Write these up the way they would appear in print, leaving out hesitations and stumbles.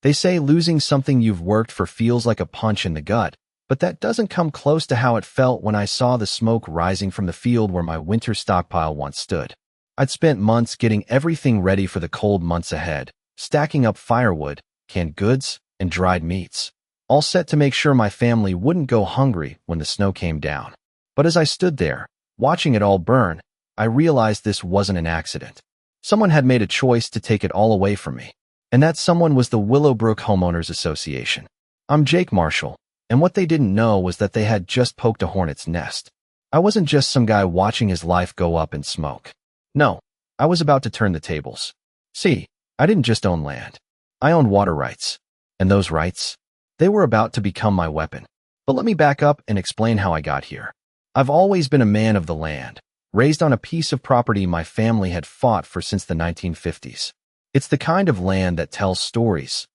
They say losing something you've worked for feels like a punch in the gut, but that doesn't come close to how it felt when I saw the smoke rising from the field where my winter stockpile once stood. I'd spent months getting everything ready for the cold months ahead, stacking up firewood, canned goods, and dried meats, all set to make sure my family wouldn't go hungry when the snow came down. But as I stood there, watching it all burn, I realized this wasn't an accident. Someone had made a choice to take it all away from me. And that someone was the Willowbrook Homeowners Association. I'm Jake Marshall, and what they didn't know was that they had just poked a hornet's nest. I wasn't just some guy watching his life go up in smoke. No, I was about to turn the tables. See, I didn't just own land. I owned water rights. And those rights, they were about to become my weapon. But let me back up and explain how I got here. I've always been a man of the land, raised on a piece of property my family had fought for since the 1950s. It's the kind of land that tells stories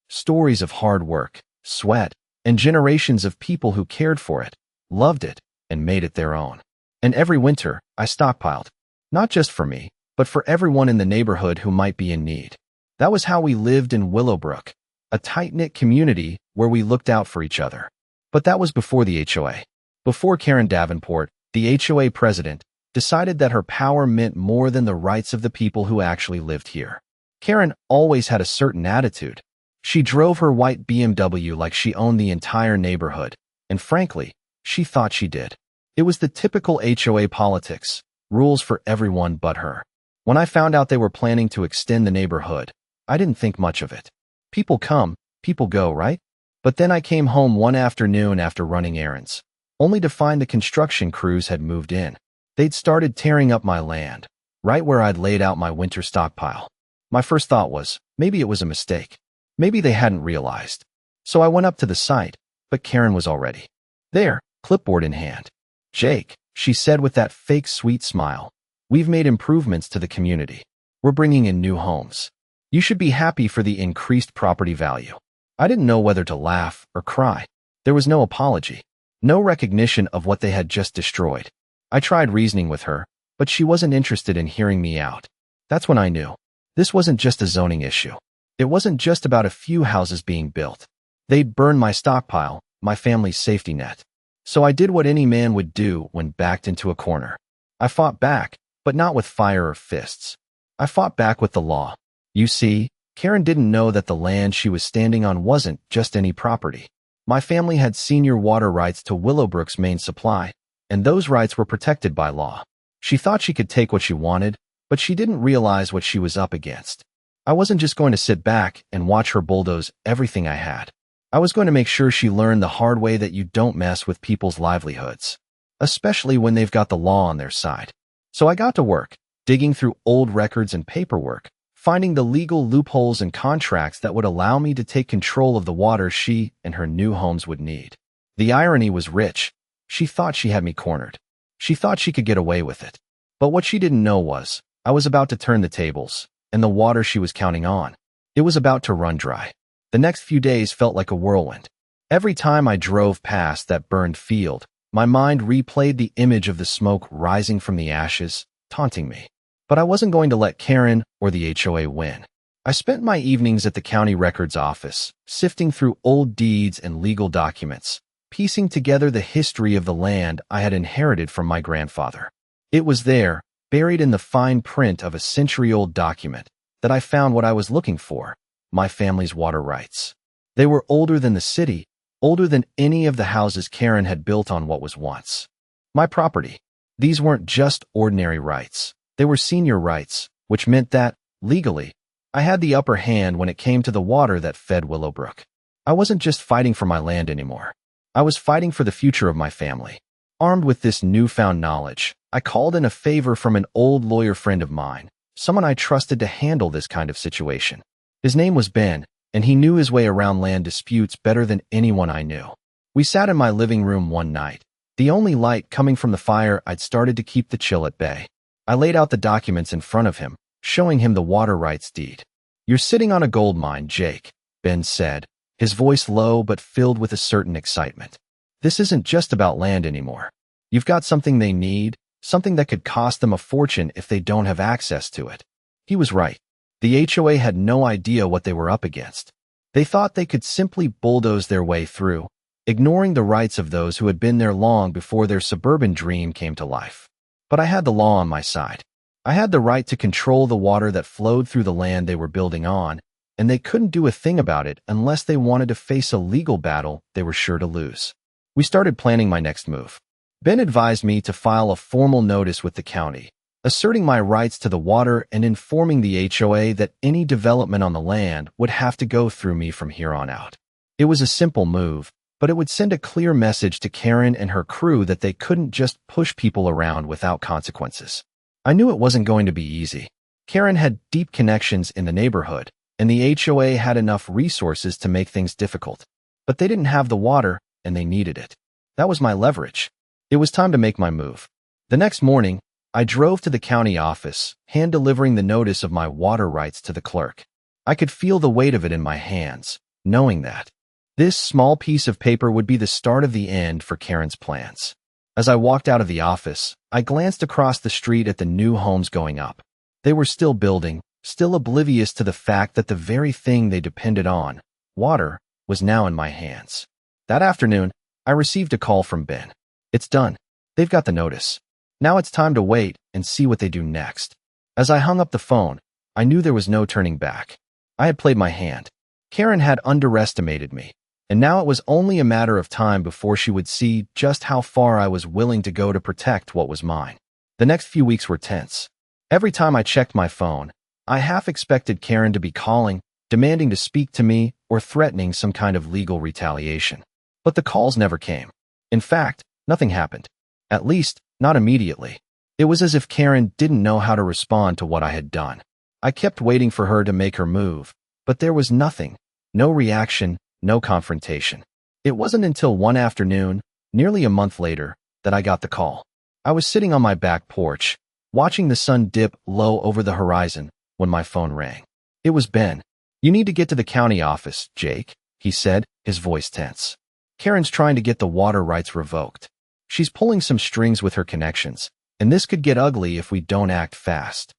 of hard work, sweat, and generations of people who cared for it, loved it, and made it their own. And every winter, I stockpiled, not just for me, but for everyone in the neighborhood who might be in need. That was how we lived in Willowbrook, a tight-knit community where we looked out for each other. But that was before the HOA. Before Karen Davenport, the HOA president, decided that her power meant more than the rights of the people who actually lived here. Karen always had a certain attitude. She drove her white BMW like she owned the entire neighborhood, and frankly, she thought she did. It was the typical HOA politics, rules for everyone but her. When I found out they were planning to extend the neighborhood, I didn't think much of it. People come, people go, right? But then I came home one afternoon after running errands, only to find the construction crews had moved in. They'd started tearing up my land, right where I'd laid out my winter stockpile. My first thought was, maybe it was a mistake. Maybe they hadn't realized. So I went up to the site, but Karen was already there, clipboard in hand. "Jake," she said with that fake sweet smile, "we've made improvements to the community. We're bringing in new homes. You should be happy for the increased property value." I didn't know whether to laugh or cry. There was no apology, no recognition of what they had just destroyed. I tried reasoning with her, but she wasn't interested in hearing me out. That's when I knew. This wasn't just a zoning issue. It wasn't just about a few houses being built. They'd burned my stockpile, my family's safety net. So I did what any man would do when backed into a corner. I fought back, but not with fire or fists. I fought back with the law. You see, Karen didn't know that the land she was standing on wasn't just any property. My family had senior water rights to Willowbrook's main supply, and those rights were protected by law. She thought she could take what she wanted, but she didn't realize what she was up against. I wasn't just going to sit back and watch her bulldoze everything I had. I was going to make sure she learned the hard way that you don't mess with people's livelihoods, especially when they've got the law on their side. So I got to work, digging through old records and paperwork, finding the legal loopholes and contracts that would allow me to take control of the water she and her new homes would need. The irony was rich. She thought she had me cornered. She thought she could get away with it. But what she didn't know was, I was about to turn the tables, and the water she was counting on, it was about to run dry. The next few days felt like a whirlwind. Every time I drove past that burned field, my mind replayed the image of the smoke rising from the ashes, taunting me. But I wasn't going to let Karen or the HOA win. I spent my evenings at the county records office, sifting through old deeds and legal documents, piecing together the history of the land I had inherited from my grandfather. It was there, buried in the fine print of a century-old document, that I found what I was looking for, my family's water rights. They were older than the city, older than any of the houses Karen had built on what was once my property. These weren't just ordinary rights. They were senior rights, which meant that, legally, I had the upper hand when it came to the water that fed Willowbrook. I wasn't just fighting for my land anymore. I was fighting for the future of my family. Armed with this newfound knowledge, I called in a favor from an old lawyer friend of mine, someone I trusted to handle this kind of situation. His name was Ben, and he knew his way around land disputes better than anyone I knew. We sat in my living room one night, the only light coming from the fire I'd started to keep the chill at bay. I laid out the documents in front of him, showing him the water rights deed. "You're sitting on a gold mine, Jake," Ben said, his voice low but filled with a certain excitement. "This isn't just about land anymore. You've got something they need, something that could cost them a fortune if they don't have access to it." He was right. The HOA had no idea what they were up against. They thought they could simply bulldoze their way through, ignoring the rights of those who had been there long before their suburban dream came to life. But I had the law on my side. I had the right to control the water that flowed through the land they were building on, and they couldn't do a thing about it unless they wanted to face a legal battle they were sure to lose. We started planning my next move. Ben advised me to file a formal notice with the county, asserting my rights to the water and informing the HOA that any development on the land would have to go through me from here on out. It was a simple move, but it would send a clear message to Karen and her crew that they couldn't just push people around without consequences. I knew it wasn't going to be easy. Karen had deep connections in the neighborhood, and the HOA had enough resources to make things difficult. But they didn't have the water, and they needed it. That was my leverage. It was time to make my move. The next morning, I drove to the county office, hand-delivering the notice of my water rights to the clerk. I could feel the weight of it in my hands, knowing that this small piece of paper would be the start of the end for Karen's plans. As I walked out of the office, I glanced across the street at the new homes going up. They were still building, still oblivious to the fact that the very thing they depended on, water, was now in my hands. That afternoon, I received a call from Ben. It's done. They've got the notice. Now it's time to wait and see what they do next. As I hung up the phone, I knew there was no turning back. I had played my hand. Karen had underestimated me, and now it was only a matter of time before she would see just how far I was willing to go to protect what was mine. The next few weeks were tense. Every time I checked my phone, I half expected Karen to be calling, demanding to speak to me, or threatening some kind of legal retaliation. But the calls never came. In fact, nothing happened. At least, not immediately. It was as if Karen didn't know how to respond to what I had done. I kept waiting for her to make her move, but there was nothing. No reaction, no confrontation. It wasn't until one afternoon, nearly a month later, that I got the call. I was sitting on my back porch, watching the sun dip low over the horizon, when my phone rang. It was Ben. "You need to get to the county office, Jake," he said, his voice tense. "Karen's trying to get the water rights revoked. She's pulling some strings with her connections, and this could get ugly if we don't act fast."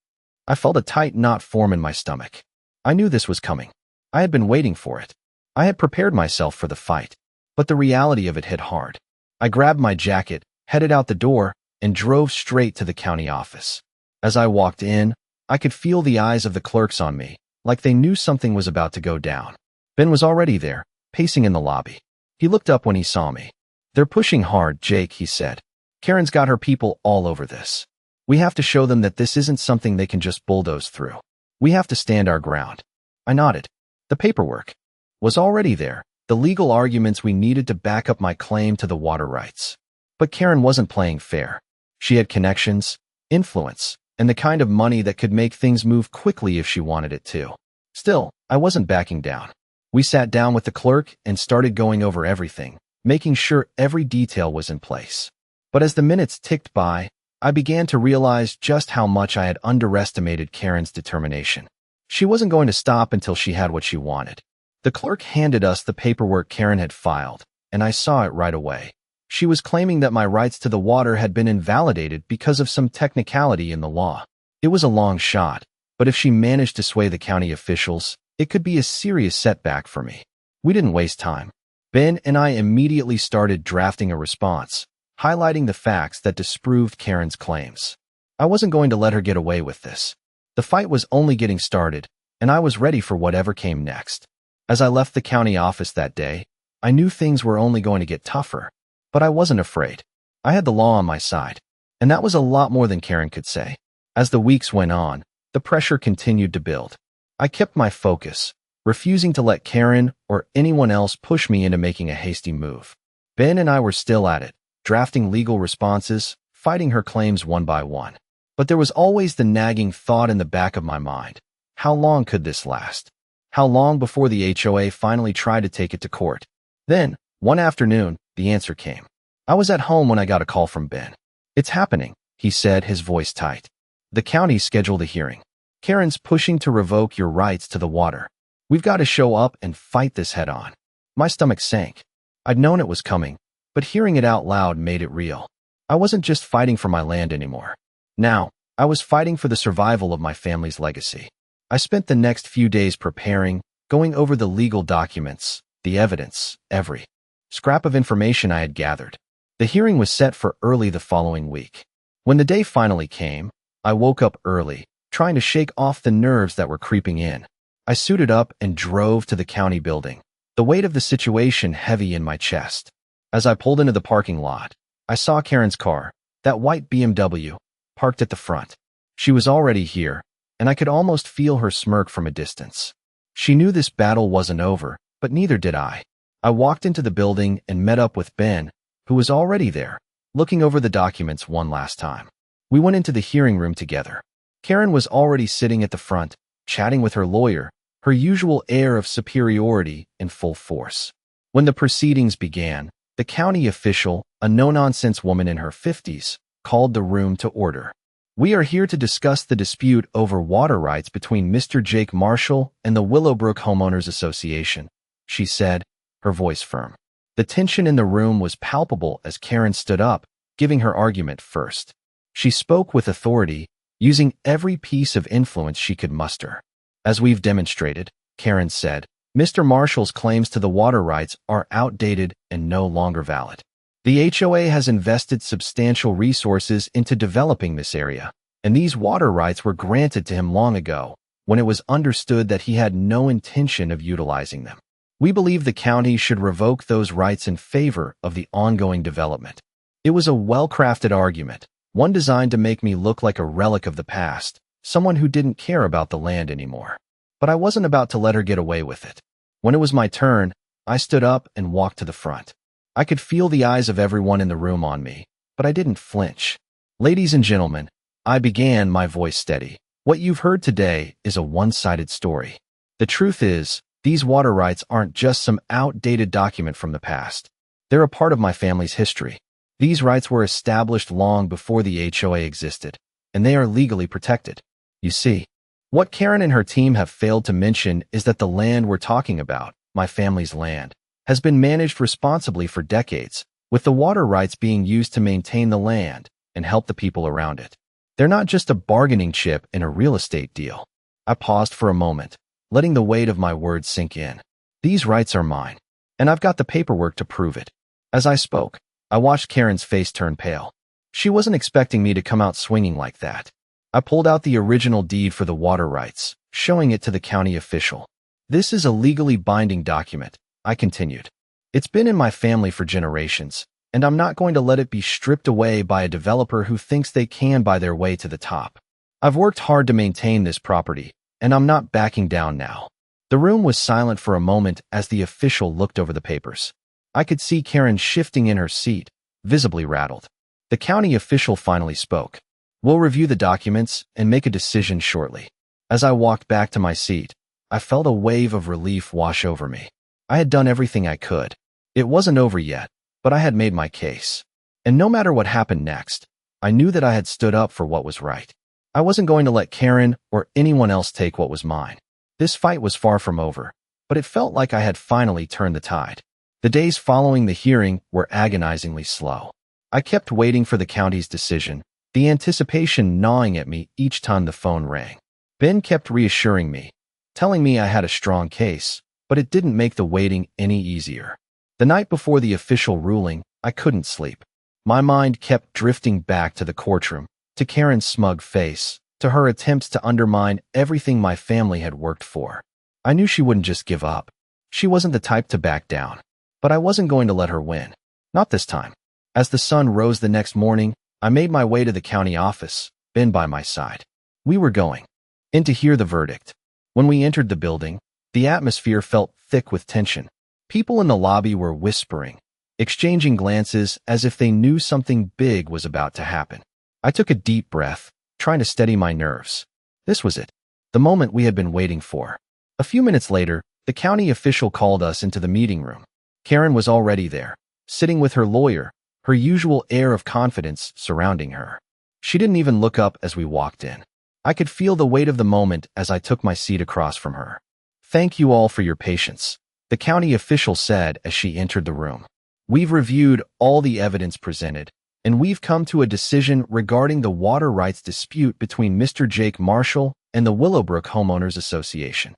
I felt a tight knot form in my stomach. I knew this was coming. I had been waiting for it. I had prepared myself for the fight, but the reality of it hit hard. I grabbed my jacket, headed out the door, and drove straight to the county office. As I walked in, I could feel the eyes of the clerks on me, like they knew something was about to go down. Ben was already there, pacing in the lobby. He looked up when he saw me. "They're pushing hard, Jake," he said. "Karen's got her people all over this. We have to show them that this isn't something they can just bulldoze through. We have to stand our ground." I nodded. The paperwork was already there, the legal arguments we needed to back up my claim to the water rights. But Karen wasn't playing fair. She had connections, influence, and the kind of money that could make things move quickly if she wanted it to. Still, I wasn't backing down. We sat down with the clerk and started going over everything, making sure every detail was in place. But as the minutes ticked by, I began to realize just how much I had underestimated Karen's determination. She wasn't going to stop until she had what she wanted. The clerk handed us the paperwork Karen had filed, and I saw it right away. She was claiming that my rights to the water had been invalidated because of some technicality in the law. It was a long shot, but if she managed to sway the county officials, it could be a serious setback for me. We didn't waste time. Ben and I immediately started drafting a response, highlighting the facts that disproved Karen's claims. I wasn't going to let her get away with this. The fight was only getting started, and I was ready for whatever came next. As I left the county office that day, I knew things were only going to get tougher, but I wasn't afraid. I had the law on my side, and that was a lot more than Karen could say. As the weeks went on, the pressure continued to build. I kept my focus, refusing to let Karen or anyone else push me into making a hasty move. Ben and I were still at it, drafting legal responses, fighting her claims one by one. But there was always the nagging thought in the back of my mind. How long could this last? How long before the HOA finally tried to take it to court? Then, one afternoon, the answer came. I was at home when I got a call from Ben. "It's happening," he said, his voice tight. "The county scheduled a hearing. Karen's pushing to revoke your rights to the water. We've got to show up and fight this head on." My stomach sank. I'd known it was coming, but hearing it out loud made it real. I wasn't just fighting for my land anymore. Now, I was fighting for the survival of my family's legacy. I spent the next few days preparing, going over the legal documents, the evidence, every scrap of information I had gathered. The hearing was set for early the following week. When the day finally came, I woke up early, trying to shake off the nerves that were creeping in. I suited up and drove to the county building, the weight of the situation heavy in my chest. As I pulled into the parking lot, I saw Karen's car, that white BMW, parked at the front. She was already here, and I could almost feel her smirk from a distance. She knew this battle wasn't over, but neither did I. I walked into the building and met up with Ben, who was already there, looking over the documents one last time. We went into the hearing room together. Karen was already sitting at the front, chatting with her lawyer, her usual air of superiority in full force. When the proceedings began, the county official, a no-nonsense woman in her 50s, called the room to order. "We are here to discuss the dispute over water rights between Mr. Jake Marshall and the Willowbrook Homeowners Association," she said, her voice firm. The tension in the room was palpable as Karen stood up, giving her argument first. She spoke with authority, using every piece of influence she could muster. "As we've demonstrated," Karen said, "Mr. Marshall's claims to the water rights are outdated and no longer valid. The HOA has invested substantial resources into developing this area, and these water rights were granted to him long ago, when it was understood that he had no intention of utilizing them. We believe the county should revoke those rights in favor of the ongoing development." It was a well-crafted argument, one designed to make me look like a relic of the past, someone who didn't care about the land anymore. But I wasn't about to let her get away with it. When it was my turn, I stood up and walked to the front. I could feel the eyes of everyone in the room on me, but I didn't flinch. "Ladies and gentlemen," I began, my voice steady, "what you've heard today is a one-sided story. The truth is, these water rights aren't just some outdated document from the past. They're a part of my family's history. These rights were established long before the HOA existed, and they are legally protected. You see, what Karen and her team have failed to mention is that the land we're talking about, my family's land, has been managed responsibly for decades, with the water rights being used to maintain the land and help the people around it. They're not just a bargaining chip in a real estate deal." I paused for a moment, letting the weight of my words sink in. "These rights are mine, and I've got the paperwork to prove it." As I spoke, I watched Karen's face turn pale. She wasn't expecting me to come out swinging like that. I pulled out the original deed for the water rights, showing it to the county official. "This is a legally binding document," I continued. "It's been in my family for generations, and I'm not going to let it be stripped away by a developer who thinks they can buy their way to the top. I've worked hard to maintain this property, and I'm not backing down now." The room was silent for a moment as the official looked over the papers. I could see Karen shifting in her seat, visibly rattled. The county official finally spoke. "We'll review the documents and make a decision shortly." As I walked back to my seat, I felt a wave of relief wash over me. I had done everything I could. It wasn't over yet, but I had made my case. And no matter what happened next, I knew that I had stood up for what was right. I wasn't going to let Karen or anyone else take what was mine. This fight was far from over, but it felt like I had finally turned the tide. The days following the hearing were agonizingly slow. I kept waiting for the county's decision, the anticipation gnawing at me each time the phone rang. Ben kept reassuring me, telling me I had a strong case, but it didn't make the waiting any easier. The night before the official ruling, I couldn't sleep. My mind kept drifting back to the courtroom, to Karen's smug face, to her attempts to undermine everything my family had worked for. I knew she wouldn't just give up. She wasn't the type to back down. But I wasn't going to let her win. Not this time. As the sun rose the next morning, I made my way to the county office, Ben by my side. We were going in to hear the verdict. When we entered the building, the atmosphere felt thick with tension. People in the lobby were whispering, exchanging glances as if they knew something big was about to happen. I took a deep breath, trying to steady my nerves. This was it, the moment we had been waiting for. A few minutes later, the county official called us into the meeting room. Karen was already there, sitting with her lawyer, her usual air of confidence surrounding her. She didn't even look up as we walked in. I could feel the weight of the moment as I took my seat across from her. "Thank you all for your patience," the county official said as she entered the room. "We've reviewed all the evidence presented, and we've come to a decision regarding the water rights dispute between Mr. Jake Marshall and the Willowbrook Homeowners Association.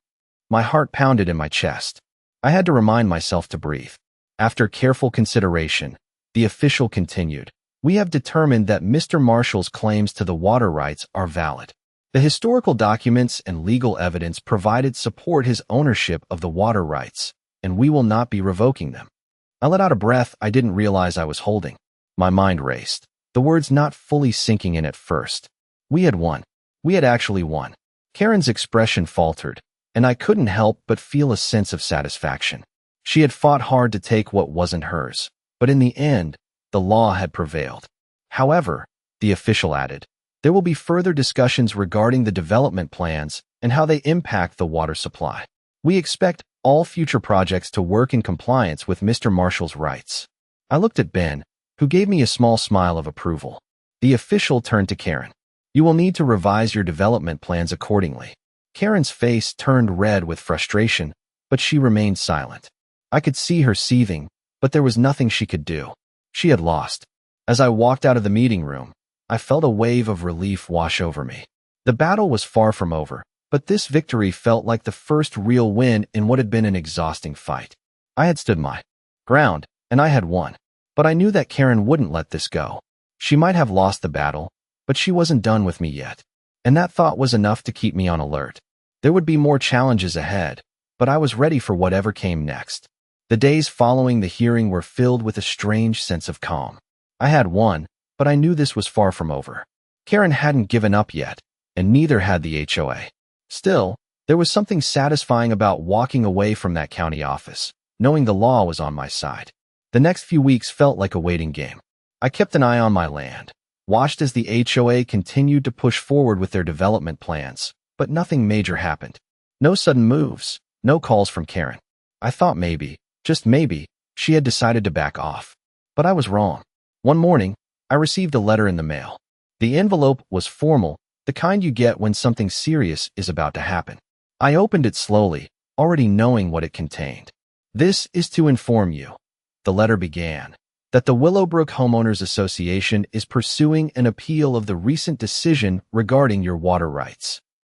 My heart pounded in my chest. I had to remind myself to breathe. After careful consideration, the official continued, "We have determined that Mr. Marshall's claims to the water rights are valid. The historical documents and legal evidence provided support his ownership of the water rights, and we will not be revoking them." I let out a breath I didn't realize I was holding. My mind raced, the words not fully sinking in at first. We had won. We had actually won. Karen's expression faltered, and I couldn't help but feel a sense of satisfaction. She had fought hard to take what wasn't hers, but in the end, the law had prevailed. However, the official added, there will be further discussions regarding the development plans and how they impact the water supply. We expect all future projects to work in compliance with Mr. Marshall's rights. I looked at Ben, who gave me a small smile of approval. The official turned to Karen. "You will need to revise your development plans accordingly." Karen's face turned red with frustration, but she remained silent. I could see her seething, but there was nothing she could do. She had lost. As I walked out of the meeting room, I felt a wave of relief wash over me. The battle was far from over, but this victory felt like the first real win in what had been an exhausting fight. I had stood my ground, and I had won. But I knew that Karen wouldn't let this go. She might have lost the battle, but she wasn't done with me yet. And that thought was enough to keep me on alert. There would be more challenges ahead, but I was ready for whatever came next. The days following the hearing were filled with a strange sense of calm. I had won, but I knew this was far from over. Karen hadn't given up yet, and neither had the HOA. Still, there was something satisfying about walking away from that county office, knowing the law was on my side. The next few weeks felt like a waiting game. I kept an eye on my land, watched as the HOA continued to push forward with their development plans, but nothing major happened. No sudden moves, no calls from Karen. I thought maybe, just maybe, she had decided to back off. But I was wrong. One morning, I received a letter in the mail. The envelope was formal, the kind you get when something serious is about to happen. I opened it slowly, already knowing what it contained. "This is to inform you," the letter began, "that the Willowbrook Homeowners Association is pursuing an appeal of the recent decision regarding your water rights."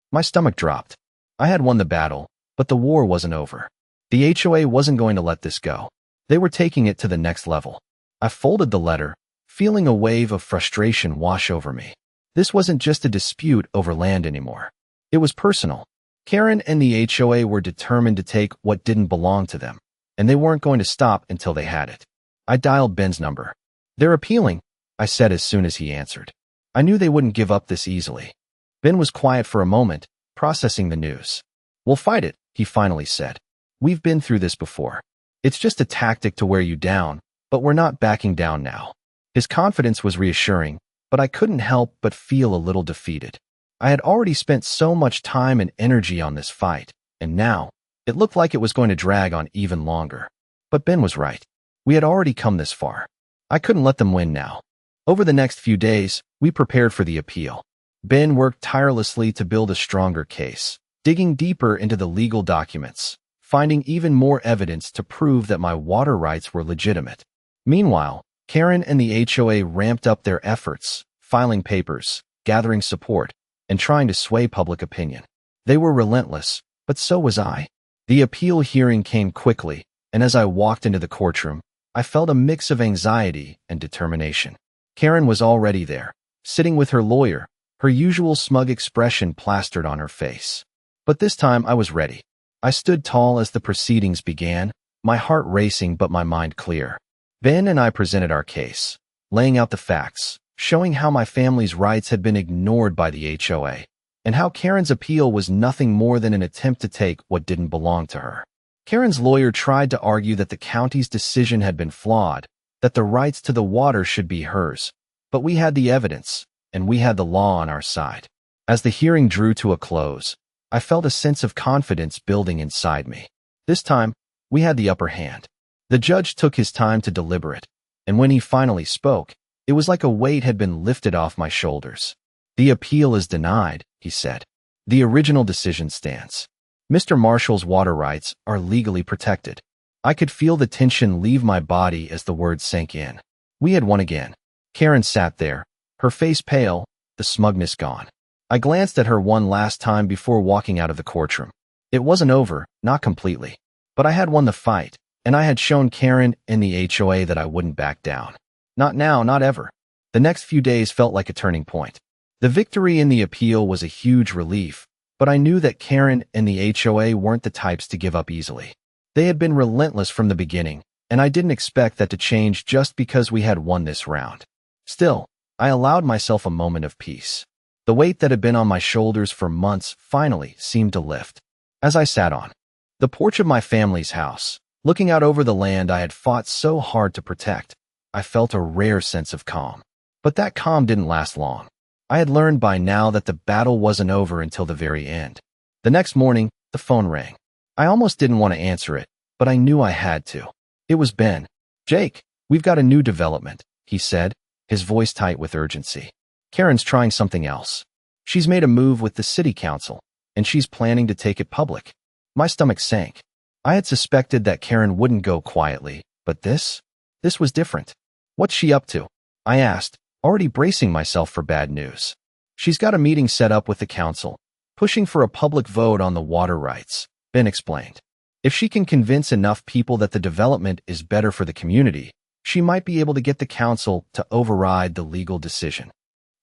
My stomach dropped. I had won the battle, but the war wasn't over. The HOA wasn't going to let this go. They were taking it to the next level. I folded the letter, feeling a wave of frustration wash over me. This wasn't just a dispute over land anymore. It was personal. Karen and the HOA were determined to take what didn't belong to them, and they weren't going to stop until they had it. I dialed Ben's number. "They're appealing," I said as soon as he answered. I knew they wouldn't give up this easily. Ben was quiet for a moment, processing the news. "We'll fight it," he finally said. "We've been through this before. It's just a tactic to wear you down, but we're not backing down now." His confidence was reassuring, but I couldn't help but feel a little defeated. I had already spent so much time and energy on this fight, and now, it looked like it was going to drag on even longer. But Ben was right. We had already come this far. I couldn't let them win now. Over the next few days, we prepared for the appeal. Ben worked tirelessly to build a stronger case, digging deeper into the legal documents, finding even more evidence to prove that my water rights were legitimate. Meanwhile, Karen and the HOA ramped up their efforts, filing papers, gathering support, and trying to sway public opinion. They were relentless, but so was I. The appeal hearing came quickly, and as I walked into the courtroom, I felt a mix of anxiety and determination. Karen was already there, sitting with her lawyer, her usual smug expression plastered on her face. But this time I was ready. I stood tall as the proceedings began, my heart racing but my mind clear. Ben and I presented our case, laying out the facts, showing how my family's rights had been ignored by the HOA, and how Karen's appeal was nothing more than an attempt to take what didn't belong to her. Karen's lawyer tried to argue that the county's decision had been flawed, that the rights to the water should be hers, but we had the evidence, and we had the law on our side. As the hearing drew to a close, I felt a sense of confidence building inside me. This time, we had the upper hand. The judge took his time to deliberate, and when he finally spoke, it was like a weight had been lifted off my shoulders. "The appeal is denied," he said. "The original decision stands. Mr. Marshall's water rights are legally protected." I could feel the tension leave my body as the words sank in. We had won again. Karen sat there, her face pale, the smugness gone. I glanced at her one last time before walking out of the courtroom. It wasn't over, not completely. But I had won the fight, and I had shown Karen and the HOA that I wouldn't back down. Not now, not ever. The next few days felt like a turning point. The victory in the appeal was a huge relief, but I knew that Karen and the HOA weren't the types to give up easily. They had been relentless from the beginning, and I didn't expect that to change just because we had won this round. Still, I allowed myself a moment of peace. The weight that had been on my shoulders for months finally seemed to lift. As I sat on the porch of my family's house, looking out over the land I had fought so hard to protect, I felt a rare sense of calm. But that calm didn't last long. I had learned by now that the battle wasn't over until the very end. The next morning, the phone rang. I almost didn't want to answer it, but I knew I had to. It was Ben. "Jake, we've got a new development," he said, his voice tight with urgency. "Karen's trying something else. She's made a move with the city council, and she's planning to take it public." My stomach sank. I had suspected that Karen wouldn't go quietly, but this was different. "What's she up to?" I asked, already bracing myself for bad news. "She's got a meeting set up with the council, pushing for a public vote on the water rights," Ben explained. "If she can convince enough people that the development is better for the community, she might be able to get the council to override the legal decision."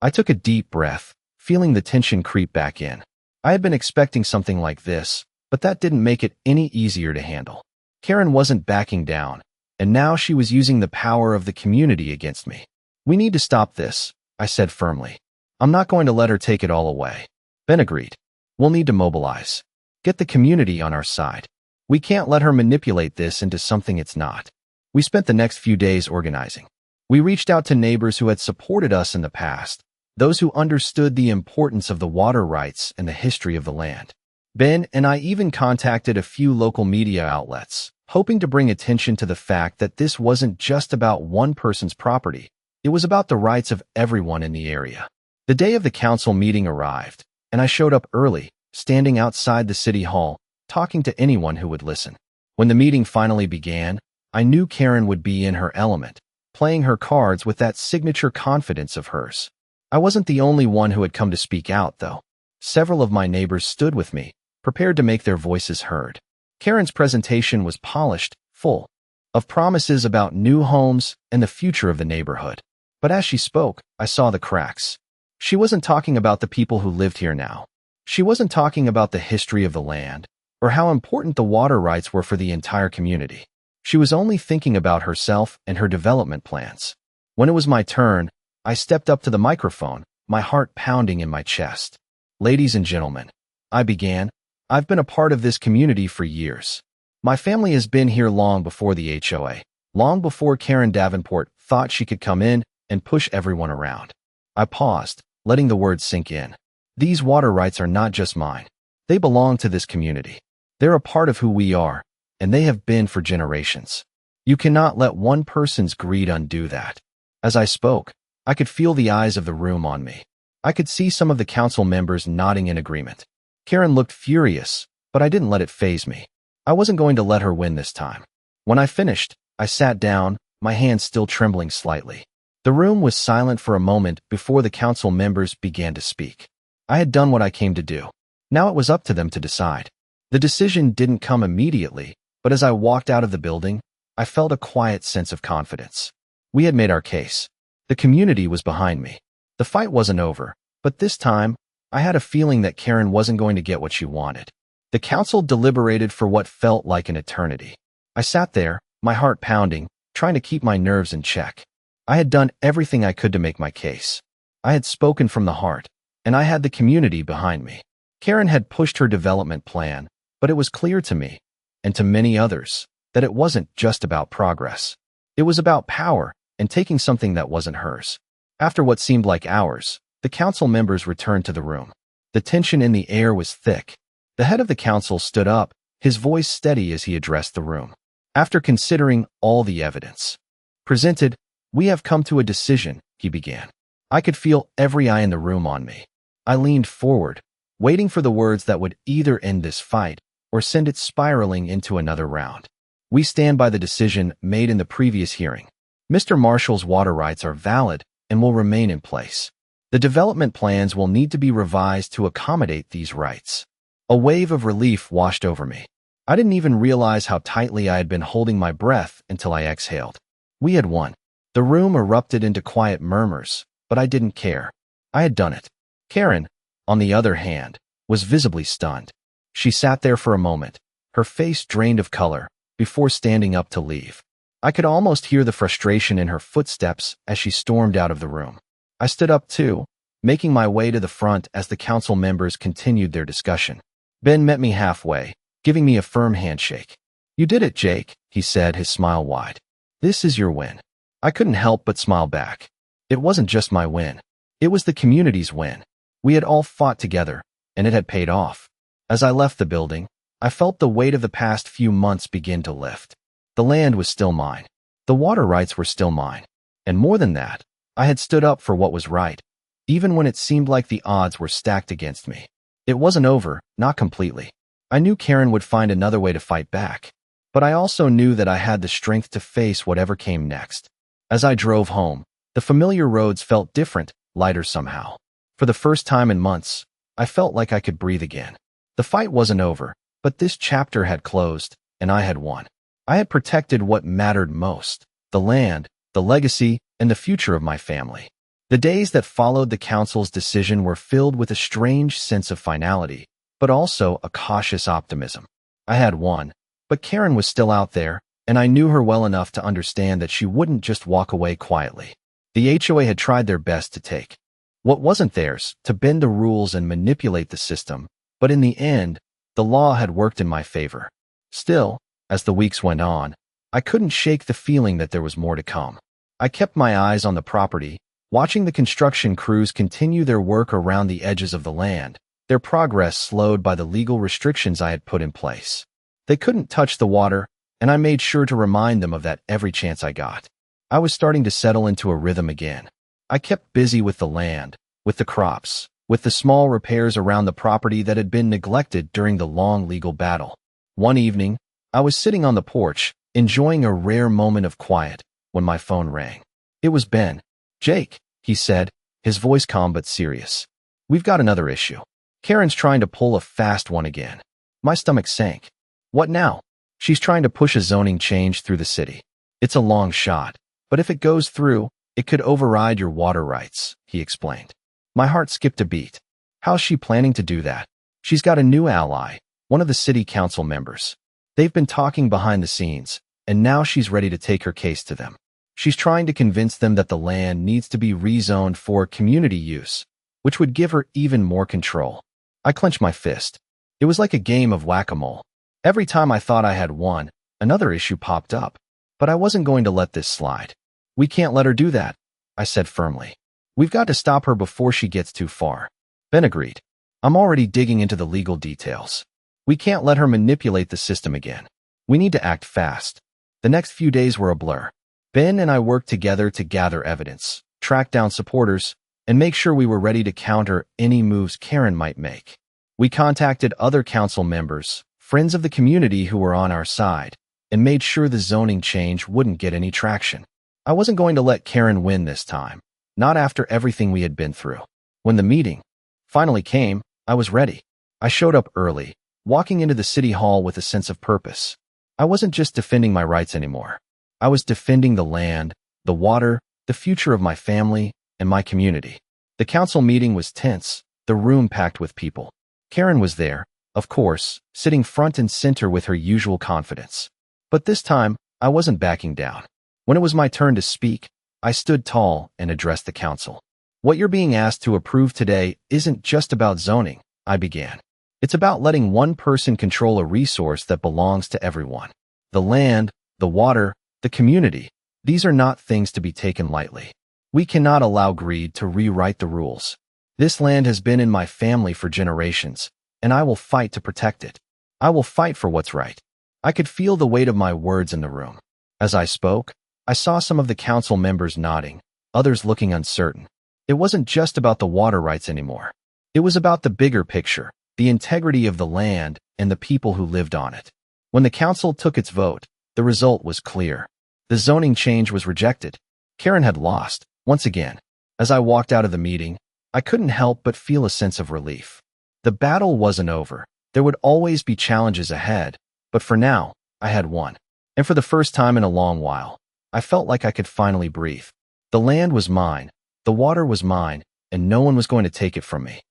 I took a deep breath, feeling the tension creep back in. I had been expecting something like this, but that didn't make it any easier to handle. Karen wasn't backing down, and now she was using the power of the community against me. "We need to stop this," I said firmly. "I'm not going to let her take it all away." Ben agreed. "We'll need to mobilize. Get the community on our side. We can't let her manipulate this into something it's not." We spent the next few days organizing. We reached out to neighbors who had supported us in the past, those who understood the importance of the water rights and the history of the land. Ben and I even contacted a few local media outlets, hoping to bring attention to the fact that this wasn't just about one person's property. It was about the rights of everyone in the area. The day of the council meeting arrived, and I showed up early, standing outside the city hall, talking to anyone who would listen. When the meeting finally began, I knew Karen would be in her element, playing her cards with that signature confidence of hers. I wasn't the only one who had come to speak out, though. Several of my neighbors stood with me, prepared to make their voices heard. Karen's presentation was polished, full of promises about new homes and the future of the neighborhood. But as she spoke, I saw the cracks. She wasn't talking about the people who lived here now. She wasn't talking about the history of the land, or how important the water rights were for the entire community. She was only thinking about herself and her development plans. When it was my turn, I stepped up to the microphone, my heart pounding in my chest. "Ladies and gentlemen," I began, "I've been a part of this community for years. My family has been here long before the HOA, long before Karen Davenport thought she could come in and push everyone around." I paused, letting the words sink in. "These water rights are not just mine. They belong to this community. They're a part of who we are, and they have been for generations. You cannot let one person's greed undo that." As I spoke, I could feel the eyes of the room on me. I could see some of the council members nodding in agreement. Karen looked furious, but I didn't let it faze me. I wasn't going to let her win this time. When I finished, I sat down, my hands still trembling slightly. The room was silent for a moment before the council members began to speak. I had done what I came to do. Now it was up to them to decide. The decision didn't come immediately, but as I walked out of the building, I felt a quiet sense of confidence. We had made our case. The community was behind me. The fight wasn't over, but this time, I had a feeling that Karen wasn't going to get what she wanted. The council deliberated for what felt like an eternity. I sat there, my heart pounding, trying to keep my nerves in check. I had done everything I could to make my case. I had spoken from the heart, and I had the community behind me. Karen had pushed her development plan, but it was clear to me, and to many others, that it wasn't just about progress. It was about power and taking something that wasn't hers. After what seemed like hours, the council members returned to the room. The tension in the air was thick. The head of the council stood up, his voice steady as he addressed the room. "After considering all the evidence presented, we have come to a decision," he began. I could feel every eye in the room on me. I leaned forward, waiting for the words that would either end this fight or send it spiraling into another round. "We stand by the decision made in the previous hearing. Mr. Marshall's water rights are valid and will remain in place. The development plans will need to be revised to accommodate these rights. A wave of relief washed over me. I didn't even realize how tightly I had been holding my breath until I exhaled. We had won. The room erupted into quiet murmurs, but I didn't care. I had done it. Karen, on the other hand, was visibly stunned. She sat there for a moment, her face drained of color, before standing up to leave. I could almost hear the frustration in her footsteps as she stormed out of the room. I stood up too, making my way to the front as the council members continued their discussion. Ben met me halfway, giving me a firm handshake. "You did it, Jake," he said, his smile wide. "This is your win." I couldn't help but smile back. It wasn't just my win. It was the community's win. We had all fought together, and it had paid off. As I left the building, I felt the weight of the past few months begin to lift. The land was still mine. The water rights were still mine. And more than that, I had stood up for what was right, even when it seemed like the odds were stacked against me. It wasn't over, not completely. I knew Karen would find another way to fight back, but I also knew that I had the strength to face whatever came next. As I drove home, the familiar roads felt different, lighter somehow. For the first time in months, I felt like I could breathe again. The fight wasn't over, but this chapter had closed, and I had won. I had protected what mattered most: the land, the legacy, and the future of my family. The days that followed the council's decision were filled with a strange sense of finality, but also a cautious optimism. I had won, but Karen was still out there, and I knew her well enough to understand that she wouldn't just walk away quietly. The HOA had tried their best to take what wasn't theirs, to bend the rules and manipulate the system, but in the end, the law had worked in my favor. Still, as the weeks went on, I couldn't shake the feeling that there was more to come. I kept my eyes on the property, watching the construction crews continue their work around the edges of the land, their progress slowed by the legal restrictions I had put in place. They couldn't touch the water, and I made sure to remind them of that every chance I got. I was starting to settle into a rhythm again. I kept busy with the land, with the crops, with the small repairs around the property that had been neglected during the long legal battle. One evening, I was sitting on the porch, enjoying a rare moment of quiet, when my phone rang. It was Ben. "Jake," he said, his voice calm but serious. "We've got another issue. Karen's trying to pull a fast one again." My stomach sank. "What now?" "She's trying to push a zoning change through the city. It's a long shot, but if it goes through, it could override your water rights," he explained. My heart skipped a beat. How's she planning to do that? She's got a new ally, one of the city council members. They've been talking behind the scenes, and now she's ready to take her case to them. She's trying to convince them that the land needs to be rezoned for community use, which would give her even more control. I clenched my fist. It was like a game of whack-a-mole. Every time I thought I had won, another issue popped up. But I wasn't going to let this slide. "We can't let her do that," I said firmly. "We've got to stop her before she gets too far." Ben agreed. "I'm already digging into the legal details. We can't let her manipulate the system again. We need to act fast." The next few days were a blur. Ben and I worked together to gather evidence, track down supporters, and make sure we were ready to counter any moves Karen might make. We contacted other council members, friends of the community who were on our side, and made sure the zoning change wouldn't get any traction. I wasn't going to let Karen win this time, not after everything we had been through. When the meeting finally came, I was ready. I showed up early, walking into the city hall with a sense of purpose. I wasn't just defending my rights anymore. I was defending the land, the water, the future of my family, and my community. The council meeting was tense, the room packed with people. Karen was there, of course, sitting front and center with her usual confidence. But this time, I wasn't backing down. When it was my turn to speak, I stood tall and addressed the council. "What you're being asked to approve today isn't just about zoning," I began. "It's about letting one person control a resource that belongs to everyone. The land, the water, the community. These are not things to be taken lightly. We cannot allow greed to rewrite the rules. This land has been in my family for generations, and I will fight to protect it. I will fight for what's right." I could feel the weight of my words in the room. As I spoke, I saw some of the council members nodding, others looking uncertain. It wasn't just about the water rights anymore. It was about the bigger picture, the integrity of the land and the people who lived on it. When the council took its vote, the result was clear. The zoning change was rejected. Karen had lost, once again. As I walked out of the meeting, I couldn't help but feel a sense of relief. The battle wasn't over, There would always be challenges ahead, but for now, I had one. And for the first time in a long while, I felt like I could finally breathe. The land was mine, the water was mine, and no one was going to take it from me.